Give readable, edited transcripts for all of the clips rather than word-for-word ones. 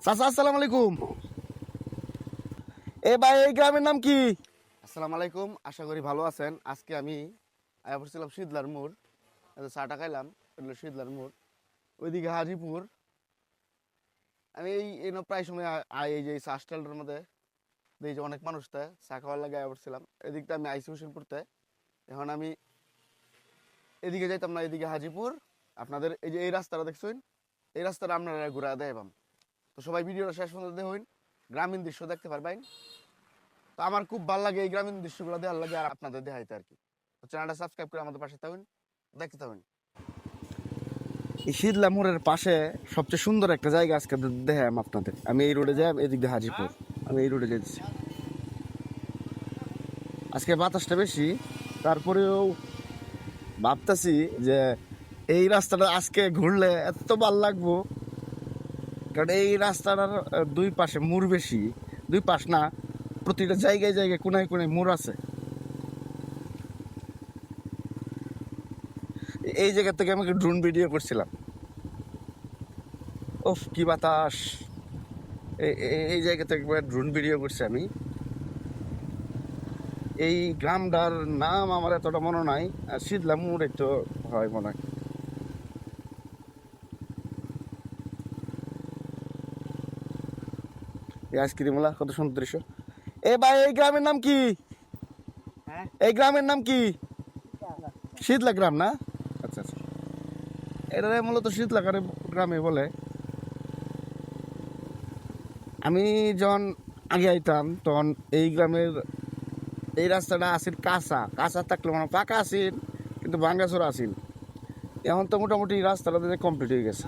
চাচা আসসালামু আলাইকুম। এ ভাই, এই গ্রামের নাম কি? আসসালামু আলাইকুম, আশা করি ভালো আছেন। আজকে আমি আয়া পড়ছিলাম শীতলার মোড়, চাটা খাইলাম, এটা শীতলার মোড়, ওইদিকে হাজিপুর। আমি এই প্রায় সময় এই যে চা স্টলটার মধ্যে এই যে অনেক মানুষ তা চা খাওয়ার লাগে আয়া পড়ছিলাম। এদিকটা আমি আইসি হোসেনপুরতে। এখন আমি এদিকে যাইতাম না, এদিকে হাজিপুর। আপনাদের এই যে এই রাস্তাটা দেখছেন, এই রাস্তাটা আপনারা ঘুরা দেখাম। তো সবাই ভিডিওটা শেষ পর্যন্ত দেখুন, গ্রামীণ দৃশ্য দেখতে পারবেন। তো আমার খুব ভালো লাগে এই গ্রামীণ দৃশ্যগুলো দেখার লাগে, আর আপনাদের দেখাইতে আর কি। তো চ্যানেলটা সাবস্ক্রাইব করে আমাদের পাশে থাকুন, দেখতে থাকুন। এই শীতলা মোড়ের পাশে সবচেয়ে সুন্দর একটা জায়গা আজকে দেখাম আপনাদের। আমি এই রোডে যাই, এদিক দিয়ে হাজিপুর। আমি এই রোডে যাইতেছি। আজকে বাতাসটা বেশি, তারপরেও ভাবতেছি যে এই রাস্তাটা আজকে ঘুরলে এত ভাল লাগবো। কারণ এই রাস্তাটার দুই পাশে মোড় বেশি, দুই পাশ না, প্রতিটা জায়গায় জায়গায় কোনায় কোনায় মোড় আছে। এই জায়গা থেকে আমি ড্রোন ভিডিও করছিলাম। ওফ, কি বাতাস! এই জায়গা থেকে ড্রোন ভিডিও করছি আমি। এই গ্রামটার নাম আমার এতটা মনে নাই, আর শীতলা মোড় একটু হয় মনে হয়। এই আইসক্রিমওয়ালা কত সুন্দর দৃশ্য। এ ভাই, এই গ্রামের নাম কি? এই গ্রামের নাম কি? শীতলা গ্রাম না? আচ্ছা আচ্ছা, এটা মূলত শীতলা গ্রামে বলে। আমি যখন আগে আইতাম তখন এই গ্রামের এই রাস্তাটা আসিল কাঁচা কাঁচা থাকলে মানে পাকা আসিল, কিন্তু ভাঙ্গাচোরা আসিল। এখন তো মোটামুটি রাস্তাটা কমপ্লিট হয়ে গেছে,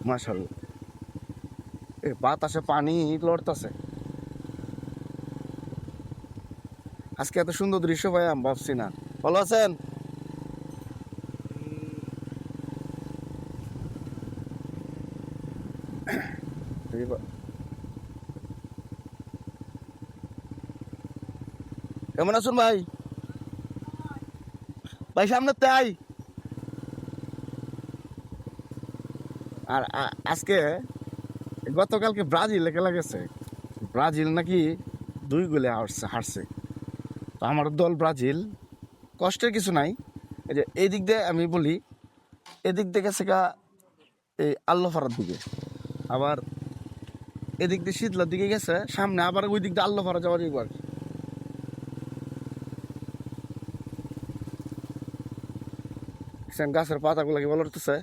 মাশাআল্লাহ। এ বাতাসে পানি লড়তাছে। আজকে এত সুন্দর দৃশ্য ভাই আমি ভাবছি না। ভালো আছেন? কেমন আছেন ভাই? ভাই সামনে তাই। আর আজকে গতকালকে ব্রাজিলে খেলা গেছে। ব্রাজিল নাকি 2 গোলে হারছে। তো আমার দল ব্রাজিল। কষ্টের কিছু নাই। এই যে এই দিক দিয়ে আমি বলি, এদিক দিয়ে গেছে গা এই আল্লাহপাড়ার দিকে, আবার এদিক দিয়ে শীতলার দিকে গেছে সামনে, আবার ওই দিক দিয়ে আল্লাহপাড়া যাওয়ার একবার। গাছের পাতাগুলো কি বলো উঠতেছে।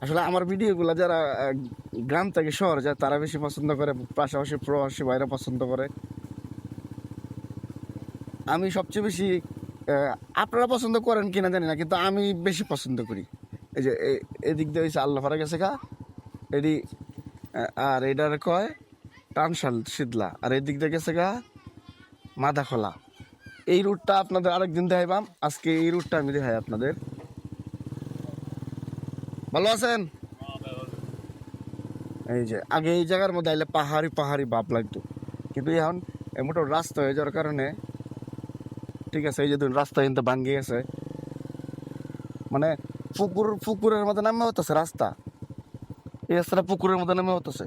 আসলে আমার ভিডিওগুলো যারা গ্রাম থেকে শহর যায় তারা বেশি পছন্দ করে, পাশাপাশি প্রবাসী ভাইরা পছন্দ করে। আমি সবচেয়ে বেশি, আপনারা পছন্দ করেন কিনা জানি না, কিন্তু আমি বেশি পছন্দ করি। এই যে এদিক দিয়ে হয়েছে আল্লাহপাড়া গেছে গা এডি, আর এটার কয় টানশাল শীতলা, আর এদিক দিয়ে গেছে গা মাদাখোলা। এই রুটটা আপনাদের আরেকদিন দেখাইবাম, আজকে এই রুটটা আমি দেখাই আপনাদের। ভালো আছেন? এই যে আগে এই জায়গার মধ্যে আইলে পাহাড়ি পাহাড়ি ভাব লাগতো, কিন্তু এখন মোটো রাস্তা হয়ে যাওয়ার কারণে ঠিক আছে। এই যে ধরুন রাস্তা কিন্তু ভাঙ্গি গেছে, মানে পুকুরের মধ্যে নামে হতেছে রাস্তা। এই রাস্তাটা পুকুরের মধ্যে নামে হতেছে।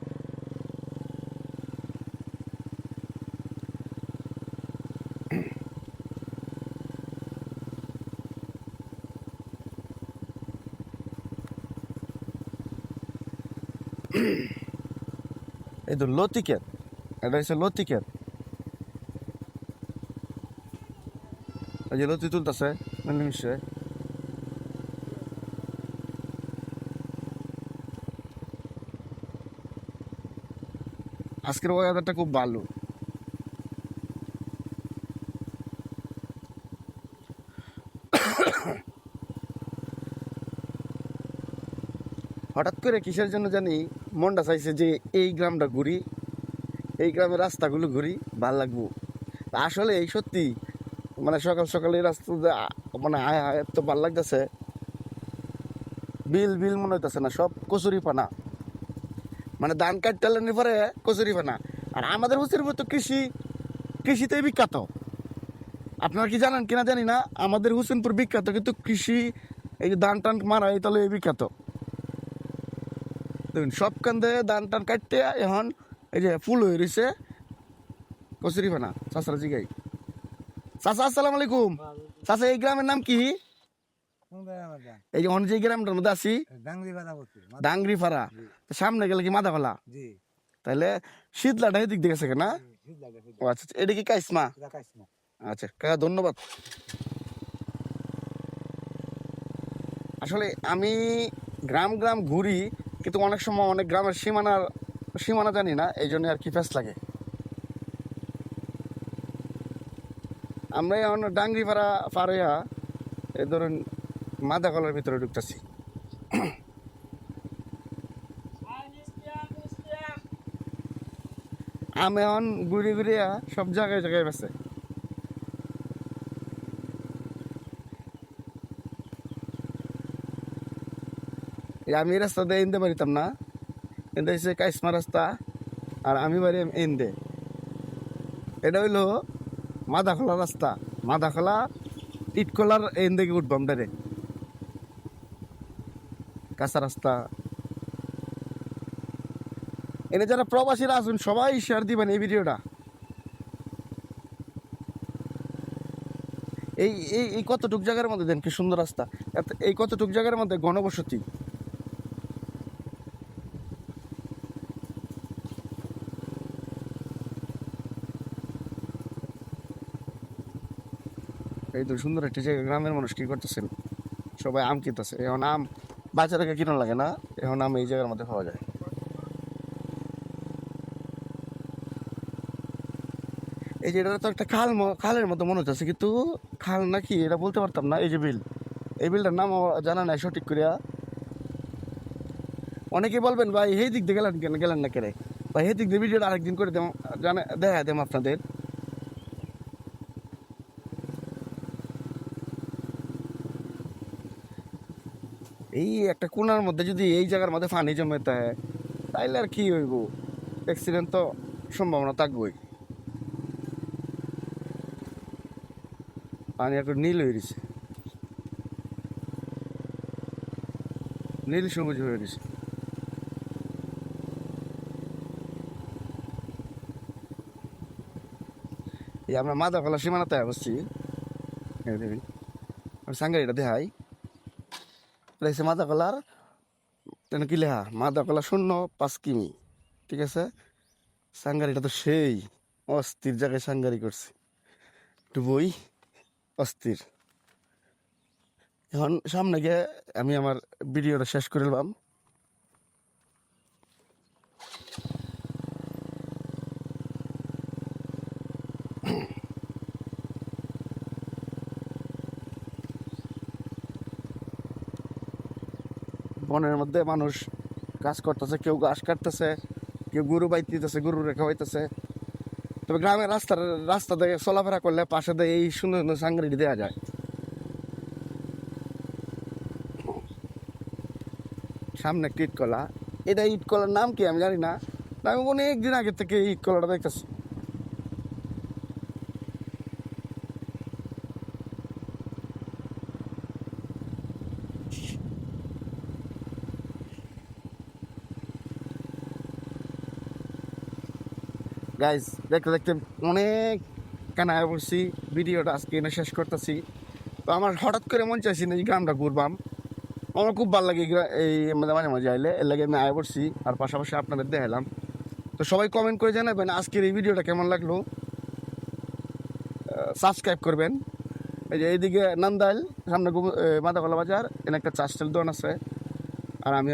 এই তো লতিকের, এটা হচ্ছে লতিকের। এই যে লতি তুলতেছে মিলেমিশে। আজকের ওয়েদারটা খুব ভালো। হঠাৎ করে কিসের জন্য জানি মনটা চাইছে যে এই গ্রামটা ঘুরি, এই গ্রামের রাস্তাগুলো ঘুরি, ভাল লাগবো। আসলে এই সত্যি, মানে সকাল সকাল এই রাস্তা মানে এত ভাল লাগতেছে। বিল বিল মনে হইতেছে না, সব কচুরি পানা, মানে ধান কাটতে পরে কচুরি পানা। আর আমাদের হুসের তো কৃষিতে বিখ্যাত। আপনারা কি জানেন কিনা জানি না, আমাদের হোসেনপুর বিখ্যাত কিন্তু কৃষি, এই যে ধান টান মারা এই তলে বিখ্যাত। দেখুন সব কান্দে ধান টান কাটতে এখন এই যে ফুল হয়ে রয়েছে কচুরি ফানা। চাষারা জিগাই, চাষা আসসালামু আলাইকুম। চাষা এই গ্রামের নাম কি? এই যে যে গ্রামটার মধ্যে আছি ডাংরি ফাড়া, সামনে গেলে কি মাদাখলা? তাহলে শীতলাটা এদিক দিকে আছে না? ও আচ্ছা, এটা কি কাইসমা? আচ্ছা কাকা ধন্যবাদ। আসলে আমি গ্রাম গ্রাম ঘুরি কিন্তু অনেক সময় অনেক গ্রামের সীমানা জানি না, এই জন্য আর কি ফেস লাগে। আমরা এখন ডাংরি পাড়া পার হইয়া এই ধরুন মাদাকলার ভিতরে ঢুকতেছি। আমি এখন ঘুরে ঘুরিয়া সব জায়গায় জায়গায় বেছে। আমি এই রাস্তা দিয়ে এনতে পারিতাম না, এনতে হচ্ছে কাইসমা রাস্তা, আর আমি বাড়ি এনদে। এটা হইলো মাদাখলা রাস্তা, মাদাখলা ইটকলার এন দিকে উঠবাম ডাইরেক্ট কাঁচা রাস্তা। এনে যারা প্রবাসীরা আসুন সবাই শেয়ার দিবেন এই ভিডিওটা। এই এই এই কতটুক জায়গার মধ্যে দেন কি সুন্দর রাস্তা, এই কতটুক জায়গার মধ্যে ঘনবসতি। এই তো সুন্দর একটি জায়গা। গ্রামের মানুষ কি করতেছেন? সবাই আম কিনতেছে। এখন আম বাচ্চাটাকে কিনা লাগে না, এখন আম এই জায়গার মধ্যে পাওয়া যায়। এই যে এটা তো একটা খালের মতো মনে হচ্ছে, কিন্তু খাল নাকি এটা বলতে পারতাম না। এই যে বিল, এই বিলটার নাম জানা নাই সঠিক করিয়া। অনেকে বলবেন ভাই এই দিক দিয়ে গেলেন না কেরে ভাই, এই দিক দিয়ে ভিডিওটা আরেকদিন করে দেখা দেম আপনাদের। এই একটা কোনার মধ্যে যদি এই জায়গার মধ্যে পানি জমে তাইলে আর কি হইব, অ্যাক্সিডেন্ট তো সম্ভাবনা থাকবই। পানি একটু নীল হয়ে গেছে, নীল সবুজ হয়ে গেছে। এই আমরা মাদাখলা সীমানাতে বসছি, সাঙ্গারিটা দেখাই মাদাখলার কি লেখা, মাদাখলা 0.5 কিমি। ঠিক আছে, সাঙ্গারিটা তো সেই অস্থির জায়গায় সাঙ্গারি করছে, একটু বই অস্থির। এখন সামনে গিয়ে আমি আমার ভিডিওটা শেষ করে নিলাম। বনের মধ্যে মানুষ কাজ করতেছে, কেউ ঘাস কাটতেছে, কেউ গরু বাইতেছে, গরু রেখা হইতেছে। তবে গ্রামের রাস্তা দিয়ে চলাফেরা করলে পাশে দিয়ে এই সুন্দর সুন্দর সাঙ্গারি দেওয়া যায়। সামনে একটা ইটকলা, এটা ইটকলার নাম কি আমি জানি না, আমি অনেক দিন আগের থেকে এই ইটকলাটা দেখতেছি। গাইজ দেখতে দেখতে অনেক কানায় পড়ছি, ভিডিওটা আজকে এনে শেষ করতেছি। তো আমার হঠাৎ করে মন চাইছি না এই গ্রামটা ঘুরবাম, আমার খুব ভালো লাগে এই মাঝে মাঝে আইলে, এর লাগে আমি আয় পড়ছি আর পাশাপাশি আপনাদের দেখালাম। তো সবাই কমেন্ট করে জানাবেন আজকের এই ভিডিওটা কেমন লাগলো, সাবস্ক্রাইব করবেন। এই যে এইদিকে নান্দাইল, সামনে মাদাকলা বাজার, এনে একটা চাষটেল দোকান আছে, আর আমি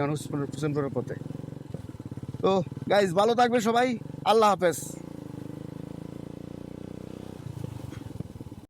হোসেনপুরের পথে। তো গাইজ ভালো থাকবে সবাই, আল্লাহ হাফেজ।